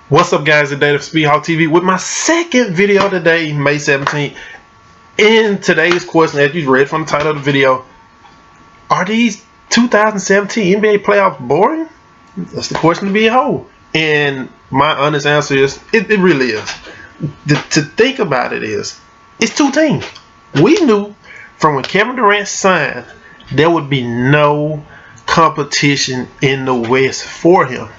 What's up, guys? Today of Speedhawk TV with my second video today, May 17th. In today's question, as you read from the title of the video, are these 2017 NBA playoffs boring? That's the question to be a whole. And my honest answer is, it really is. To think about it is, it's two teams. We knew from when Kevin Durant signed, there would be no competition in the West for him.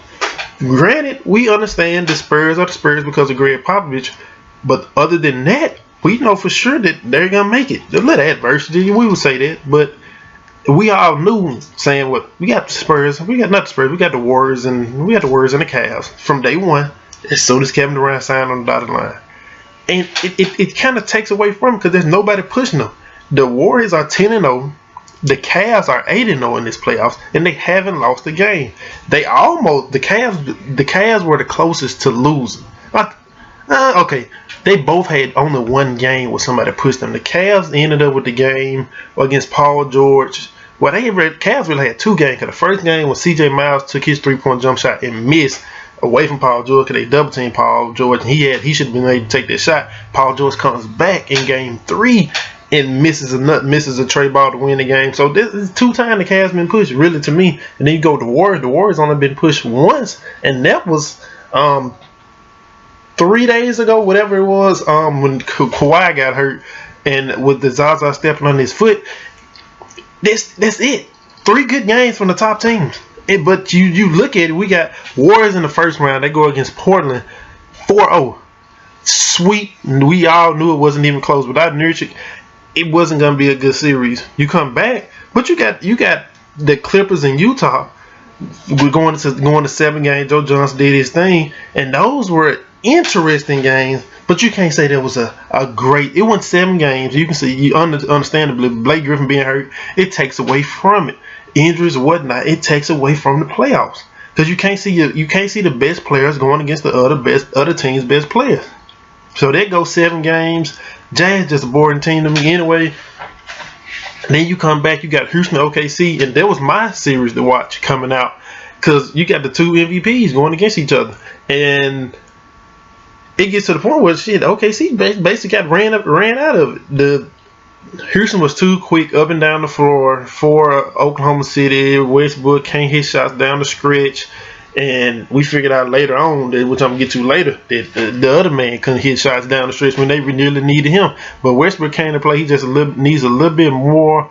Granted, we understand the Spurs are the Spurs because of Greg Popovich, but other than that, we know for sure that they're gonna make it. A little adversity, we would say that, but we all knew, saying what we got the Spurs, we got not the Spurs, we got the Warriors, and we got the Warriors and the Cavs from day one. As soon as Kevin Durant signed on the dotted line, and it kind of takes away from because there's nobody pushing them. The Warriors are 10-0. The Cavs are 8-0 in this playoffs, and they haven't lost a game. The Cavs were the closest to losing. Okay, they both had only one game where somebody pushed them. The Cavs ended up with the game against Paul George. Well, Cavs really had two games. Cause the first game was C.J. Miles took his three-point jump shot and missed away from Paul George because they double teamed Paul George. And he should have been able to take that shot. Paul George comes back in game 3. And misses a trey ball to win the game. So this is two times the Cavs been pushed, really, to me. And then you go to the Warriors. The Warriors only been pushed once, and that was 3 days ago, whatever it was, when Kawhi got hurt, and with the Zaza stepping on his foot. That's it. 3 good games from the top teams. But you look at it, we got Warriors in the first round. They go against Portland, 4-0. Sweep. We all knew it wasn't even close. Without Nurkic, it wasn't going to be a good series. You come back, but you got the Clippers in Utah. We're going to 7 games. Joe Johnson did his thing, and those were interesting games. But you can't say that was a great. It went 7 games. You can see, understandably, Blake Griffin being hurt, it takes away from it. Injuries or whatnot, it takes away from the playoffs because you can't see the best players going against the other team's best players. So that goes 7 games. Jazz just a boring team to me anyway. Then you come back, you got Houston, OKC, and that was my series to watch coming out because you got the 2 MVPs going against each other, and it gets to the point where OKC basically got ran out of it. The Houston was too quick up and down the floor for Oklahoma City. Westbrook can't hit shots down the stretch. And we figured out later on, which I'm going to get to later, that the other man couldn't hit shots down the stretch when they really needed him. But Westbrook came to play. He just needs a little bit more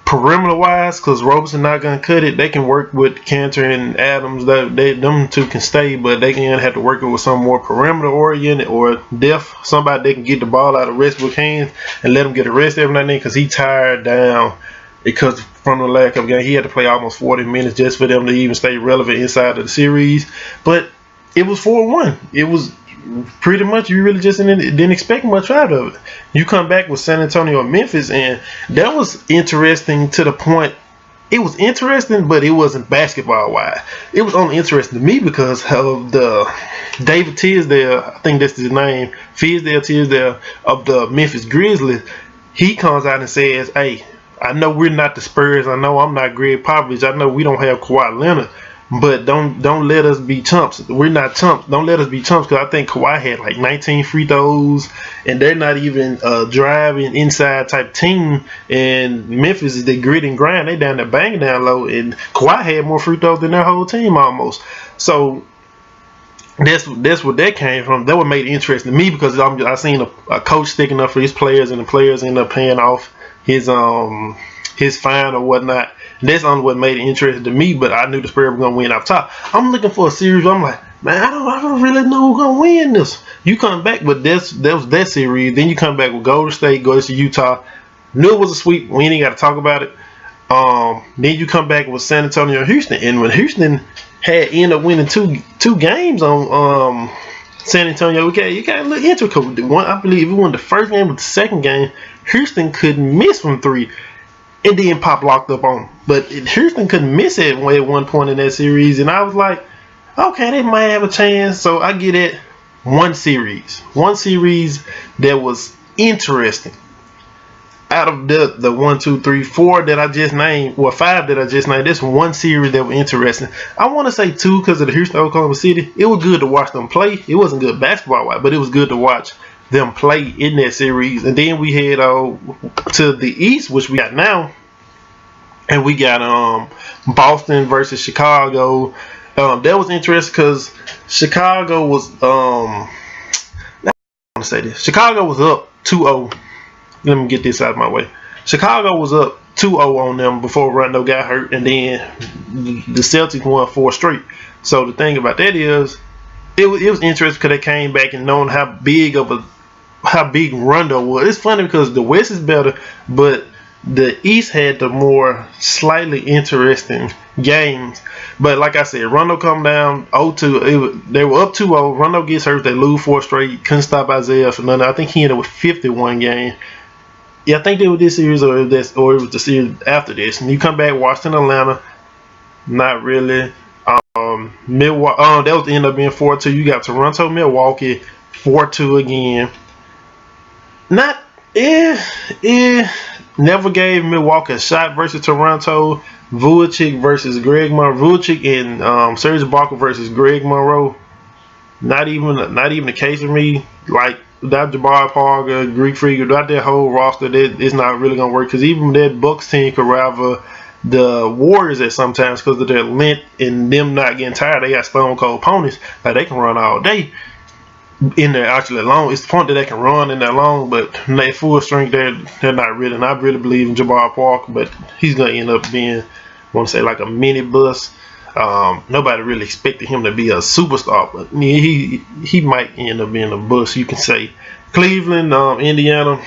perimeter-wise because Roberson not going to cut it. They can work with Cantor and Adams. Them two can stay, but they can have to work with some more perimeter-oriented or depth. Somebody they can get the ball out of Westbrook's hands and let him get a rest every now and then because he's tired down. Because from the lack of game, he had to play almost 40 minutes just for them to even stay relevant inside of the series. But it was 4-1. It was pretty much, you really just didn't expect much out of it. You come back with San Antonio and Memphis, and that was interesting to the point. It was interesting, but it wasn't basketball-wise. It was only interesting to me because of the David Tisdale, I think that's his name, Tisdale of the Memphis Grizzlies. He comes out and says, hey, I know we're not the Spurs. I know I'm not Greg Popovich. I know we don't have Kawhi Leonard. But don't let us be chumps. We're not chumps. Don't let us be chumps because I think Kawhi had like 19 free throws, and they're not even a driving inside type team. And Memphis is the grit and grind. They down there banging down low, and Kawhi had more free throws than their whole team almost. So that's what that came from. That what made it interesting to me because I seen a coach sticking up for his players, and the players end up paying off his fine or whatnot. That's only what made it interesting to me, but I knew the Spurs were gonna win off top. I'm looking for a series where I'm like, man, I don't really know who's gonna win this. You come back with that was that series, then you come back with Golden State, goes to Utah. Knew it was a sweep. We ain't got to talk about it. Then you come back with San Antonio and Houston, and when Houston had ended up winning two games on San Antonio, you got a little intricate. I believe it won the first game, but the second game, Houston couldn't miss from 3. And then Pop locked up on them. But Houston couldn't miss it at one point in that series. And I was like, okay, they might have a chance. So I get it. One series that was interesting. out of the 1, 2, 3, 4 that I just named, or 5 that I just named, there's one series that was interesting. I want to say 2 because of the Houston Oklahoma City. It was good to watch them play. It wasn't good basketball wise, but it was good to watch them play in that series. And then we head to the East, which we got now, and we got Boston versus Chicago. That was interesting because Chicago was I want to say this. Chicago was up 2-0. Let me get this out of my way. Chicago was up 2-0 on them before Rondo got hurt, and then the Celtics won 4 straight. So the thing about that is, it was interesting because they came back and knowing how big Rondo was. It's funny because the West is better, but the East had the more slightly interesting games. But like I said, Rondo come down 0-2. They were up 2-0. Rondo gets hurt. They lose 4 straight. Couldn't stop Isaiah for nothing. I think he ended with 51 game. Yeah, I think they were this series or it was the series after this. And you come back, Washington, Atlanta. Not really. Milwaukee. That was end up being 4-2. You got Toronto, Milwaukee, 4-2 again. Never gave Milwaukee a shot versus Toronto. Vucevic versus Greg Monroe. Vucevic and Serge Ibaka versus Greg Monroe. Not even the case for me. Like without Jabari Parker, Greek Freak, without that whole roster, that it's not really gonna work. Because even that Bucks team could rival the Warriors at sometimes because of their length and them not getting tired. They got stone cold opponents. Like they can run all day in there actually long. It's the point that they can run in that long, but they full strength, they're not really. And I really believe in Jabari Parker, but he's gonna end up being, I want to say, like a mini bust. Nobody really expected him to be a superstar, but he might end up being a bust, you can say. Cleveland, Indiana.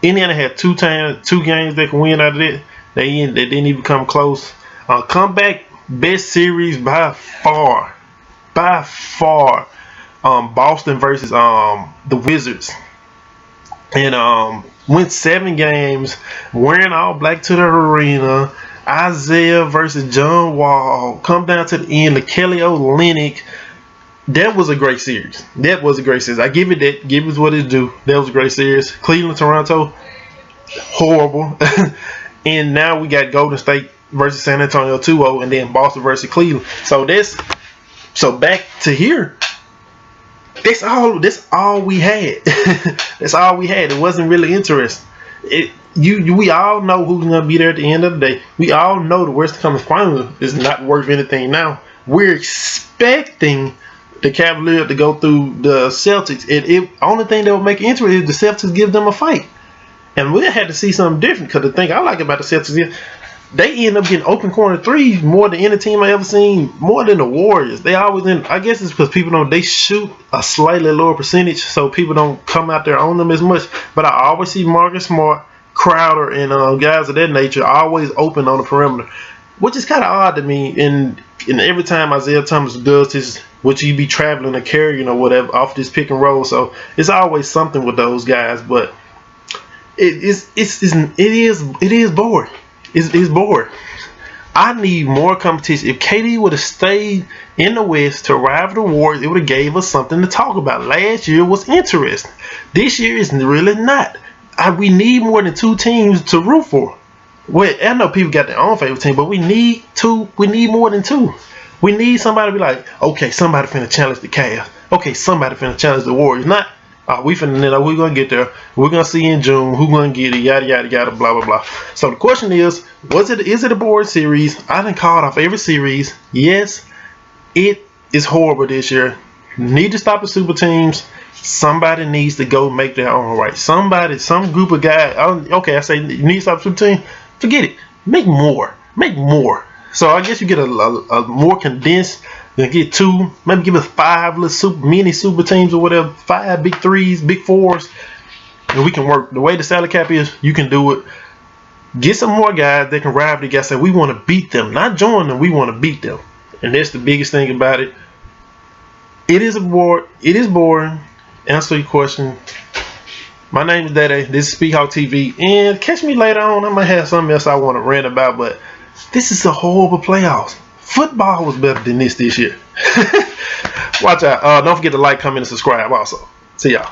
Indiana had two games they can win out of it. They didn't even come close. Comeback best series by far. Boston versus the Wizards, and went 7 games, wearing all black to the arena. Isaiah versus John Wall, come down to the end. Kelly Olynyk. That was a great series. I give it that. Give it what it's due. That was a great series. Cleveland, Toronto, horrible. And now we got Golden State versus San Antonio 2-0, and then Boston versus Cleveland. So back to here. That's all we had. That's all we had. It wasn't really interesting. We all know who's gonna be there at the end of the day. We all know the Western Conference Finals is not worth anything now. We're expecting the Cavaliers to go through the Celtics. The only thing that will make it interesting is the Celtics give them a fight. And we'll have to see something different, because the thing I like about the Celtics is they end up getting open corner threes more than any team I ever seen, more than the Warriors. They always I guess it's because they shoot a slightly lower percentage, so people don't come out there on them as much. But I always see Marcus Smart, Crowder, and guys of that nature always open on the perimeter, which is kind of odd to me. And every time Isaiah Thomas does this, which he be traveling or carrying or whatever off this pick and roll, so it's always something with those guys. But it is boring. It's boring. I need more competition. If KD would have stayed in the West to rival the Warriors, it would have gave us something to talk about. Last year was interesting. This year is really not. We need more than 2 teams to root for. Well, I know people got their own favorite team, but we need 2. We need more than 2. We need somebody to be like, okay, somebody finna challenge the Cavs. Okay, somebody finna challenge the Warriors. Not, we finna know we're gonna get there. We're gonna see in June who's gonna get it. Yada yada yada. Blah blah blah. So the question is it a boring series? I done called off every series. Yes, it is horrible this year. Need to stop the super teams. Somebody needs to go make their own right. Somebody, some group of guys. Okay, I say you need to stop the super team. Forget it. Make more. So I guess you get a more condensed. Then get 2, maybe give us 5 little mini super teams or whatever. 5 big 3s, big 4s, and we can work. The way the salary cap is, you can do it. Get some more guys that can rival the guys. Say we want to beat them, not join them. We want to beat them, and that's the biggest thing about it. It is boring. Answer your question. My name is Dede. This is Speak Hawk TV, and catch me later on. I might have something else I want to rant about, but this is a horrible playoffs. Football was better than this year. Watch out. Don't forget to like, comment, and subscribe also. See y'all.